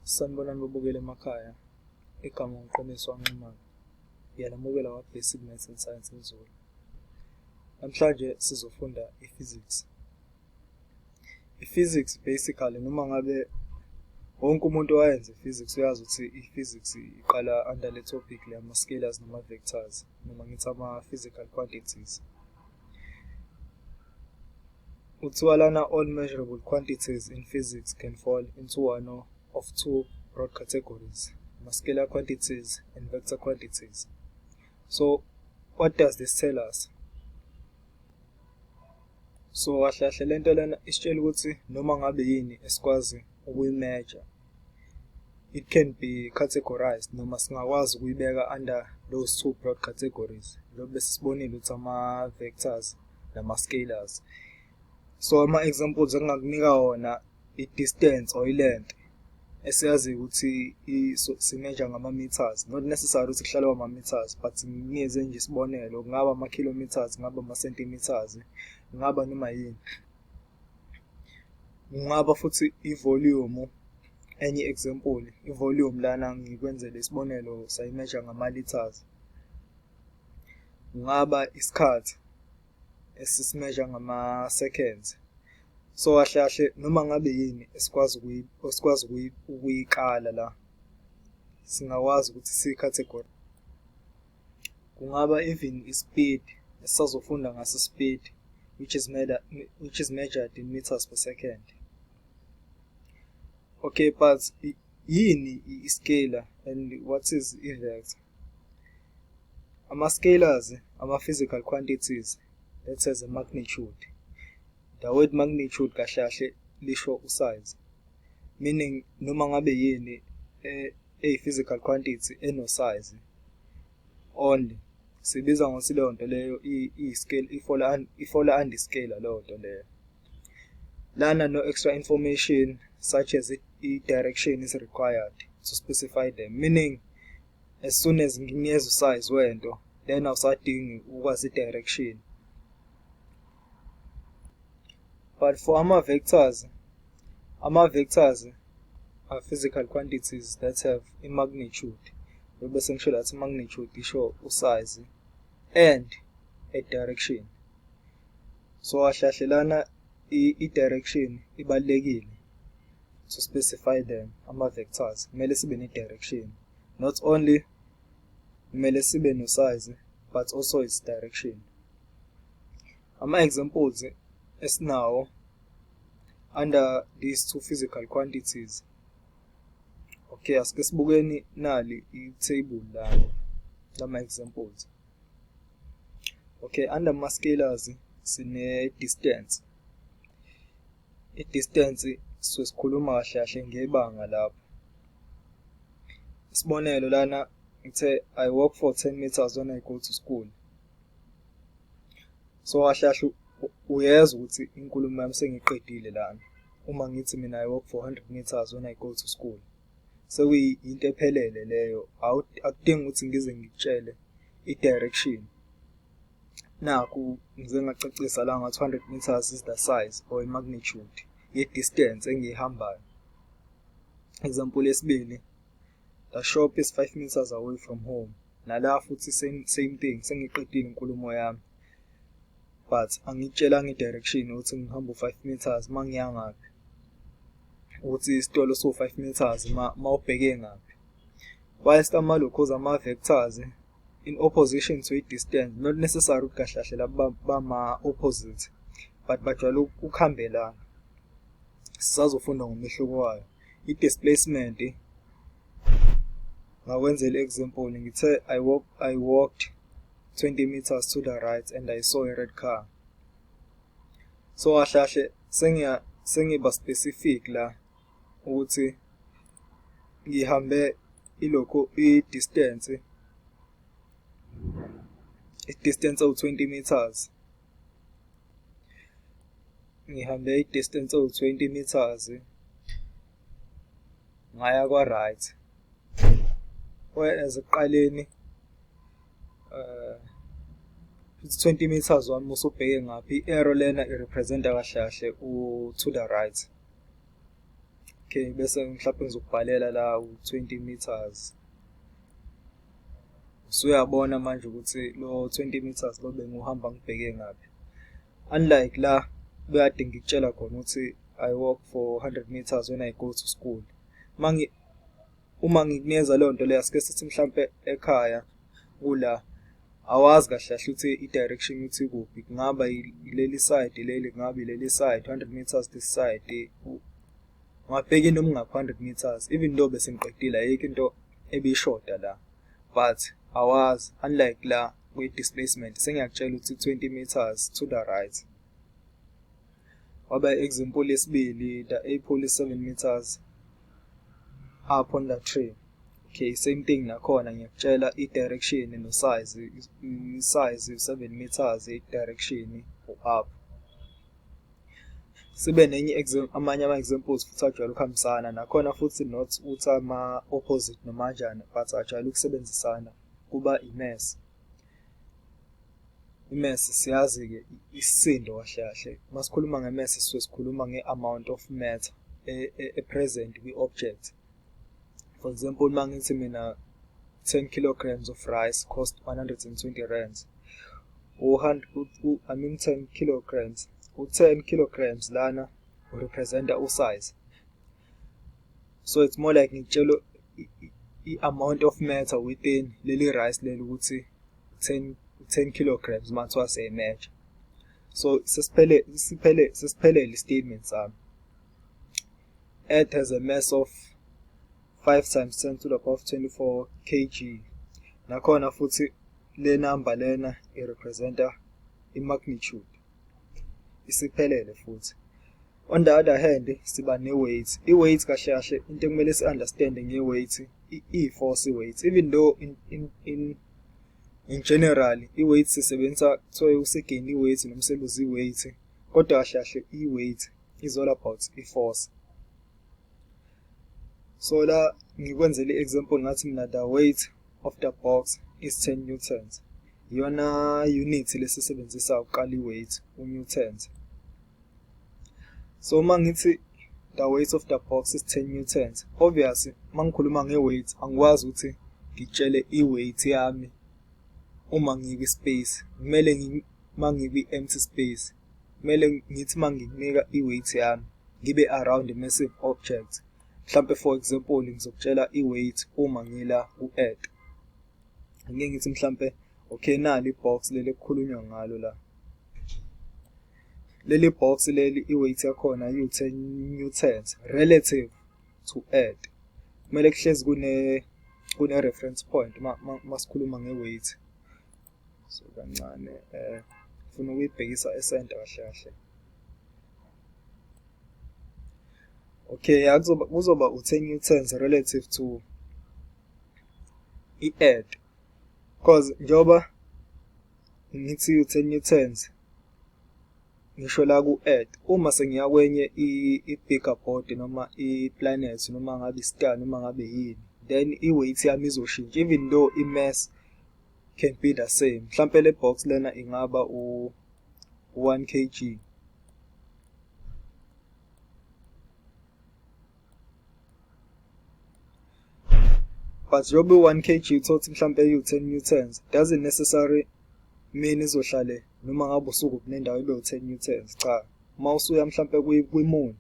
Sanibonani babukeli emakhaya, igama ngiqiniso wanqumana. Ngiyalamukela kwa-Basic Maths and Science eZulu. Namhlanje sizofunda i-physics. I-physics basically noma ngabe wonke umuntu owayenza i-physics uyazi ukuthi i-physics iqala under le topic le ama-scalars nama-vectors noma ngithi ama-physical quantities. Kuthiwa lana all measurable quantities in physics can fall into one of two broad categories, scalar quantities and vector quantities. So what does this tell us? So kahle lento lena isitshela ukuthi noma ngabe yini esikwazi ukuyimeasure, it can be categorized noma singakwazi ukuyibeka under those two broad categories. Lo bese sibonile ukuthi ama-vectors nama-scalars. So ama-examples engingakunika wona i-distance or i-length esiyazi ukuthi simeasure ngama-meters, not necessary ukuthi kuhlala ama-meters, but ngiyeze nje isibonelo, kungaba ama-kilometers, kungaba ama-centimeters, kungaba noma yini. Kungaba futhi i-volume, enye example, i-volume lana ngikwenzele isibonelo sayimeasure ngama-liters. Kungaba isikhathi esisimeasure ngama-seconds. So kahle noma ngabe yini esikwazi ukuyikala la, singakwazi ukuthi siyi-category. Kungaba even i-speed, esizofunda ngaso speed, which is measured in meters per second. Okay, but yini i-scalar and what is i-vector? Ama-scalars ama-physical quantities that has a magnitude. The word magnitude kahle lisho usize, meaning noma ngabe yini physical quantity eno size only sibiza ngokuthi leyo nto leyo i-scale ifola under scalar leyo nto leyo. Lana no extra information such as i-direction is required to specify them, meaning as soon as nginikeza usize wento then awusadingi ukwazi i-direction. But for ama-vectors are physical quantities that have a magnitude. Bese ngisho that magnitude isho usize and a direction. So kahle lana i-direction ibalekile to specify them. Ama-vectors kumele sibe ne-direction, not only kumele sibe no-size but also its direction. Ama-examples esinawo under these two physical quantities. Okay, asike sibukeni nali i-table lama examples. Okay, under ma-scalars sine distance. I-distance sikhuluma kahle ngebanga lapho. Isibonelo lana ngithe I walk for 10 meters when I go to school. So kahle uyeza ukuthi inkulumo yami sengiqedile lana uma ngithi mina I walk for 100 meters when I go to school. So into ephelele leyo, akudingi ukuthi ngize ngikutshele i-direction. Naku ngize ngacacisa la ngathi 100 meters is the size or magnitude ye-distance engiyihambayo. Example yesibili, the shop is 5 meters away from home. Nala futhi same thing, sengiqedile inkulumo yami. But angitshelanga i-direction ukuthi ngihamba 5 meters mangiya ngaphi, ukuthi isitolo so 5 meters mawubheke ngaphi. Whilst ama-locals ama-vectors in opposition to i-distance, not necessary ukuthi kahle laba bama-opposite, but bajwayele ukuhambelana. Sisazofunda ngomehluko wayo. I-displacement ngakwenzela example ngithe I walked 20 meters to the right and I saw a red car. So kahle sengiba specific la ukuthi ngihambe i-distance of 20 meters. Ngihambe i-distance of 20 meters ngaya kwa right. Whereas ekuqaleni 20 meters wami usubheke ngaphi, i-arrow lena irepresenta kahle to the right. Okay, bese mhlawumbe ngizokubhalela la u20 meters. Usuyabona manje ukuthi lo 20 meters lo benguhamba ngibheke ngapi. Unlike la bekade ngikutshela khona ukuthi I walk for 100 meters when I go to school. Uma ngikunikeza leyo nto leyo asike sithi mhlawumbe ekhaya kula awazi kahle kahle ukuthi i-direction uthi kuphi, kungaba ileli side leli, kungaba ileli side 100 meters this side. Ungabheka noma ngapha 100 meters even though bese ngiqedile ayikho into ebishoda la, but awazi. Unlike la kwi-displacement sengiyakutshela ukuthi 20 meters to the right. Waba example yesibili, the apple is 7 meters up on the tree. Okay, same thing nakhona ngiyakutshela i-direction no size. I-size 7 meters, i-direction up. Sibe nenye amanye ama-examples futhi ajwayele ukuhambisana nakhona futhi not ukuthi ama-opposite noma kanjani, but ajwayele ukusebenzisana. Kuba i-mass. I-mass siyazi-ke isisindo kahle kahle. Masikhuluma nge-mass sisuke sikhuluma nge-amount of matter e-present kwi-object. For example, mangithi mina 10 kilograms of rice cost 120 rands. 10 kilograms. 10 kilograms lana representa size. So it's more like ngitshelo i-amount of matter within leli rice leli ukuthi 10 kilograms mathiwa siyayimeasure. So sesiphelele statement sami. Earth has a mass of 5 times 10 to the power of 24 kg. Nakhona futhi le number lena irepresenta i-magnitude. Isiphelele futhi. On the other hand, siba ne-weight. I-weight kahle kahle into ekumele si-understand nge-weight i-force weight. Even though in general i-weight sisebenzisa so usegain i-weight noma seluze i-weight, kodwa kahle kahle i-weight is all about i-force. So la ngikwenzele example ngathi mina the weight of the box is 10 newtons. Iyona unit lesisebenzisa uqala i-weight u-newtons. So mangithi the weight of the box is 10 newtons. Obviously mangikhuluma nge-weight angikwazi ukuthi ngitshele i-weight yami uma ngikwi-space. Kumele mangikwi-empty space. Kumele ngithi mangikunika i-weight yami ngibe around a massive object. Mhlambe for example ngizokutshela i-weight uma ngila ku-earth. Ngeke ngithi mhlambe okay nali box leli ekukhulunywa ngalo la. Leli box leli i-weight yakhona yu-10 newtons relative to earth. Kumele kuhlezi kune reference point masikhuluma nge-weight. So kancane ufuna ukuyibhekisa e-center kahle kahle. Okay, kuzoba u-10 newtons relative to i-earth. Because njoba ngithi u-10 newtons ngisho la ku-earth, uma sengiya kwenye i-bigger body noma i-planet noma ngabe i-star noma ngabe yini, then i-weight yami izoshintsha even though i-mass can be the same. Mhlampe le box lena ingaba u1 kg. But njoba u1 kg uthothi mhlampe yu10 newtons doesn't necessarily mean izohlale noma ngabe usuku kunendawo ibe u10 newtons. Cha, mawusuya mhlampe kwi-moon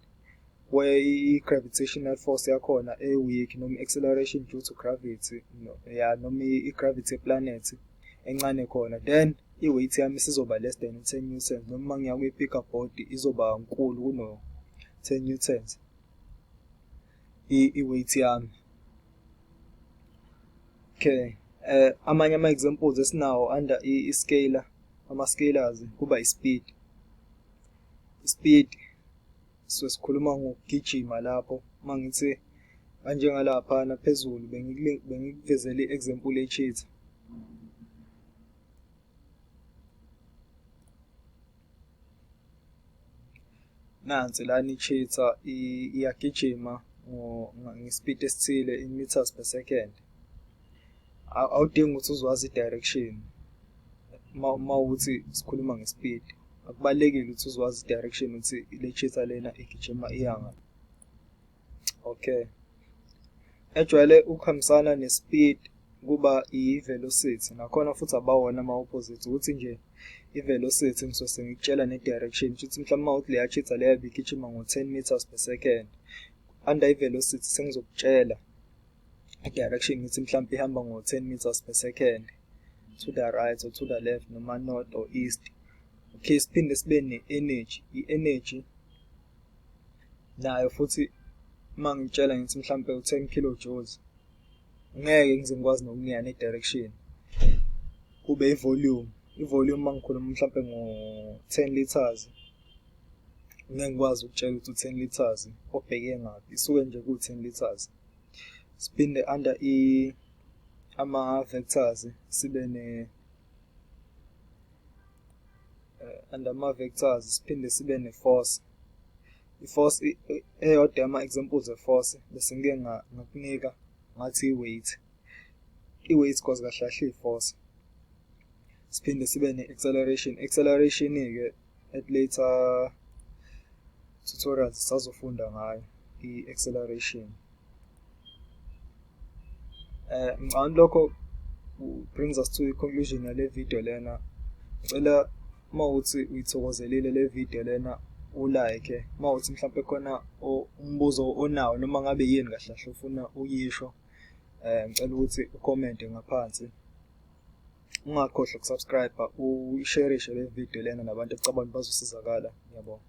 where i-gravitational force yakhona e-weak noma acceleration due to gravity noma i-gravity planet encane khona, then i-weight yami sizoba less than 10 newtons. Noma ngiya kwi-bigger body izoba nkulu kuno 10 newtons i-weight yami. Okay, amanye ama-examples esinawo under i-scalar, ama-scalars kuba i-speed. I-speed so sikhuluma ngokugijima lapho. Mangithi kanjengalapha naphezulu bengikuvezele i-example e-cheetah. Nansi lana i-cheetah iyagijima ngespeed esithile in meters per second. Awudingi ukuthi uzwazi i-direction mawuthi sikhuluma nge-speed. Akubalekile ukuthi uzwazi i-direction ukuthi le cheetah lena igijima iyanga. Okay, ejwayele ukuhambisana nespeed kuba i-velocity, nakhona futhi abawona ama-opposite, ukuthi nje i-velocity ngizose ngikutshela ne-direction, futhi mhlawumbe mawuthi leyachitha leya bigijima ngo-10 meters per second, under i-velocity sengizokutshela i-direction ngithi mhlawumbe ihamba ngo-10 meters per second to the right or to the left noma north or east. Okay, siphinde sibe ne-energy. I-energy nayo futhi mangitshela ngithi mhlawumbe u-10 kilojoules, ngeke ngize ngikwazi nokunika ne-direction. Kube i-volume. I-volume mangikhuluma mhlawumbe ngo-10 liters, ngeke ngikwazi ukutshela ukuthi u-10 liters obheke ngaphi, isuke nje ku-10 liters. Siphinde under ama-vectors sibe under ama-vectors siphinde sibe ne-force. I-force eyodwa ama-examples e-force bese ngike ngakunika ngathi i-weight. I-weight cause kahle kahle i-force. Siphinde sibe ne-acceleration. Acceleration-ke at later tutorials sazofunda ngayo i-acceleration. Ngicabanga lokho brings us to the conclusion yale video lena. Ngicela mawuthi uyithokozelile le video lena ulike, mawuthi mhlawumbe khona umbuzo onawo noma ngabe yini kahle kahle ufuna uyisho, ngicela ukuthi ucommente ngaphansi. Ungakhohlwa ukusubscribe, ushare le video lena nabantu ecabanga bazosizakala. Ngiyabonga.